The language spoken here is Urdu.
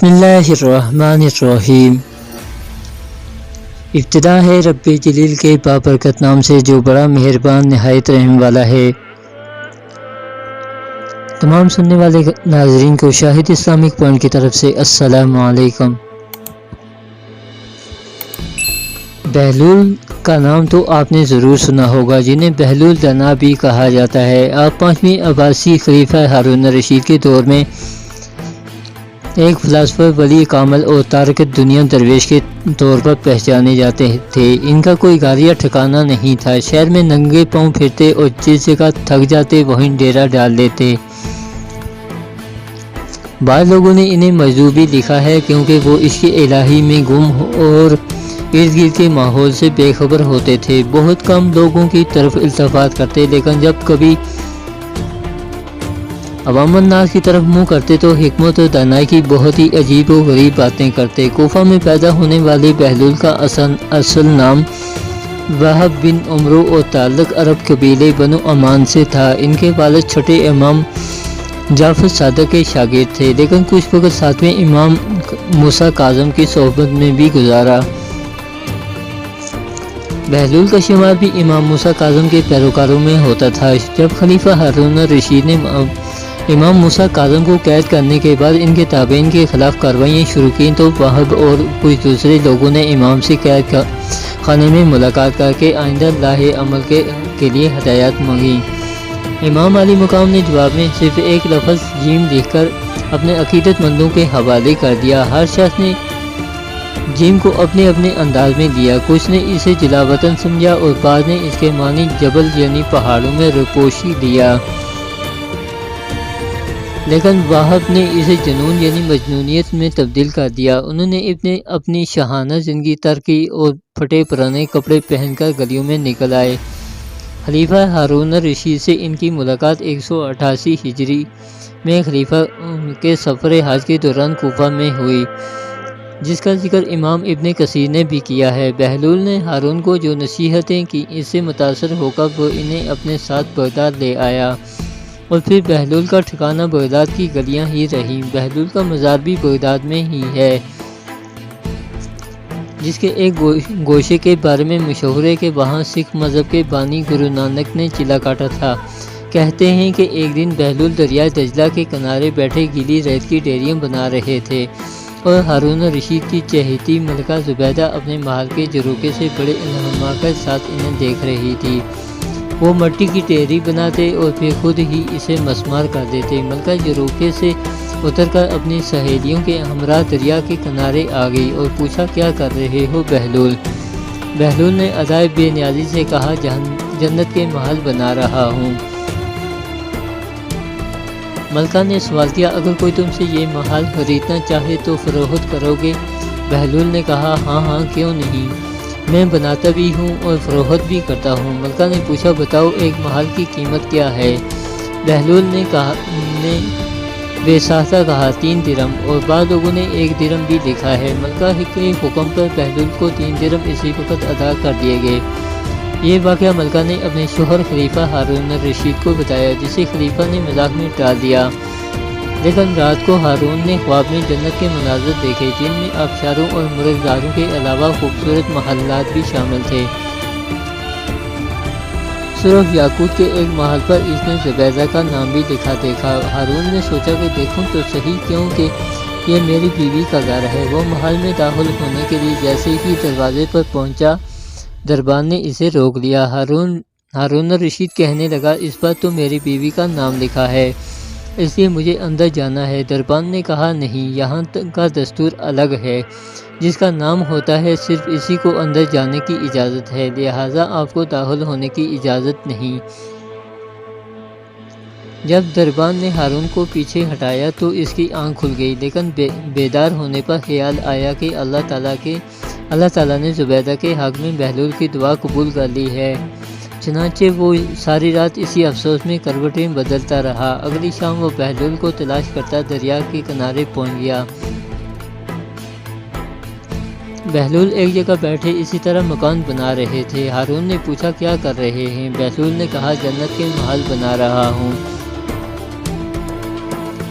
بسم اللہ الرحمن الرحیم۔ ابتدا ہے رب جلیل کے بابرکت نام سے جو بڑا مہربان نہایت رحم والا ہے۔ تمام سننے والے ناظرین کو شاہد اسلامک پوائنٹ کی طرف سے السلام علیکم۔ بہلول کا نام تو آپ نے ضرور سنا ہوگا، جنہیں بہلول دنا بھی کہا جاتا ہے۔ آپ پانچویں عباسی خلیفہ ہارون الرشید کے دور میں ایک فلاسفر، ولی کامل اور تارکت دنیا درویش کے طور پر پہچانے جاتے تھے۔ ان کا کوئی گھر یا ٹھکانہ نہیں تھا، شہر میں ننگے پاؤں پھرتے اور جس جگہ تھک جاتے وہیں ڈیرا ڈال لیتے۔ بعض لوگوں نے انہیں مجذوب بھی لکھا ہے کیونکہ وہ عشق الہی میں گم اور ارد گرد کے ماحول سے بے خبر ہوتے تھے۔ بہت کم لوگوں کی طرف التفات کرتے، لیکن جب کبھی عوام الناس کی طرف منہ کرتے تو حکمت و دانائی کی بہت ہی عجیب و غریب باتیں کرتے۔ کوفہ میں پیدا ہونے والے بہلول کا اصل نام وہب بن عمرو اور تعلق عرب قبیلے بنو امان سے تھا۔ ان کے والد چھٹے امام جعفر صادق کے شاگرد تھے، لیکن کچھ وقت ساتویں امام موسیٰ کاظم کی صحبت میں بھی گزارا۔ بہلول کا شمار بھی امام موسیٰ کاظم کے پیروکاروں میں ہوتا تھا۔ جب خلیفہ ہارون الرشید نے امام موسیٰ کاظم کو قید کرنے کے بعد ان کے تابعین کے خلاف کارروائیاں شروع کیں تو وہب اور کچھ دوسرے لوگوں نے امام سے قید خانے میں ملاقات کر کے آئندہ لاہ عمل کے لیے ہدایات مانگی۔ امام علی مقام نے جواب میں صرف ایک لفظ جیم لکھ کر اپنے عقیدت مندوں کے حوالے کر دیا۔ ہر شخص نے جیم کو اپنے انداز میں لیا، کچھ نے اسے جلاوطن سمجھا اور بعض نے اس کے معنی جبل یعنی پہاڑوں میں روپوشی لیا، لیکن وہب نے اسے جنون یعنی مجنونیت میں تبدیل کر دیا۔ انہوں نے اپنی شاہانہ زندگی ترک کی اور پھٹے پرانے کپڑے پہن کر گلیوں میں نکل آئے۔ خلیفہ ہارون الرشید سے ان کی ملاقات 188 ہجری میں خلیفہ کے سفر حج کے دوران کوفہ میں ہوئی، جس کا ذکر امام ابن کثیر نے بھی کیا ہے۔ بہلول نے ہارون کو جو نصیحتیں کی، اس سے متاثر ہو کر وہ انہیں اپنے ساتھ بغداد لے آیا، اور پھر بہلول کا ٹھکانہ بغداد کی گلیاں ہی رہیں۔ بہلول کا مزار بھی بغداد میں ہی ہے، جس کے ایک گوشے کے بارے میں مشہور ہے کہ وہاں سکھ مذہب کے بانی گرو نانک نے چلا کاٹا تھا۔ کہتے ہیں کہ ایک دن بہلول دریائے دجلہ کے کنارے بیٹھے گیلی ریت کی ڈیریاں بنا رہے تھے اور ہارون الرشید کی چہیتی ملکہ زبیدہ اپنے محل کے جروکے سے بڑے انہماک کے ساتھ انہیں دیکھ رہی تھی۔ وہ مٹی کی ڈیری بناتے اور پھر خود ہی اسے مسمار کر دیتے۔ ملکہ جروکے سے اتر کر اپنی سہیلیوں کے ہمراہ دریا کے کنارے آ گئی اور پوچھا، کیا کر رہے ہو بہلول؟ بہلول نے ادائے بے نیازی سے کہا، جنت کے محل بنا رہا ہوں۔ ملکہ نے سوال کیا، اگر کوئی تم سے یہ محل خریدنا چاہے تو فروخت کرو گے؟ بہلول نے کہا، ہاں کیوں نہیں، میں بناتا بھی ہوں اور فروخت بھی کرتا ہوں۔ ملکہ نے پوچھا، بتاؤ ایک محل کی قیمت کیا ہے؟ بہلول نے بے ساختہ کہا، 3 درم، اور بعض لوگوں نے 1 درم بھی لکھا ہے۔ ملکہ کے حکم پر بہلول کو 3 درم اسی وقت ادا کر دیے گئے۔ یہ واقعہ ملکہ نے اپنے شوہر خلیفہ ہارون الرشید کو بتایا، جسے خلیفہ نے مذاق میں ٹال دیا، لیکن رات کو ہارون نے خواب میں جنت کے مناظر دیکھے، جن میں آبشاروں اور مرغداروں کے علاوہ خوبصورت محلات بھی شامل تھے۔ سرخ یاقوت کے ایک محل پر اس نے زبیدہ کا نام بھی لکھا دیکھا۔ ہارون نے سوچا کہ دیکھوں تو صحیح، کیونکہ یہ میری بیوی کا گھر ہے۔ وہ محل میں داخل ہونے کے لیے جیسے ہی دروازے پر پہنچا، دربان نے اسے روک لیا۔ ہارون الرشید کہنے لگا، اس پر تو میری بیوی کا نام لکھا ہے، اس لیے مجھے اندر جانا ہے۔ دربان نے کہا، نہیں، یہاں کا دستور الگ ہے، جس کا نام ہوتا ہے صرف اسی کو اندر جانے کی اجازت ہے، لہٰذا آپ کو داخل ہونے کی اجازت نہیں۔ جب دربان نے ہارون کو پیچھے ہٹایا تو اس کی آنکھ کھل گئی، لیکن بیدار ہونے پر خیال آیا کہ اللہ تعالیٰ نے زبیدہ کے حق میں بہلول کی دعا قبول کر لی ہے۔ چنانچہ وہ ساری رات اسی افسوس میں کروٹیں بدلتا رہا۔ اگلی شام وہ بہلول کو تلاش کرتا دریا کے کنارے پہنچ گیا۔ بہلول ایک جگہ بیٹھے اسی طرح مکان بنا رہے تھے۔ ہارون نے پوچھا، کیا کر رہے ہیں؟ بہلول نے کہا، جنت کے محل بنا رہا ہوں۔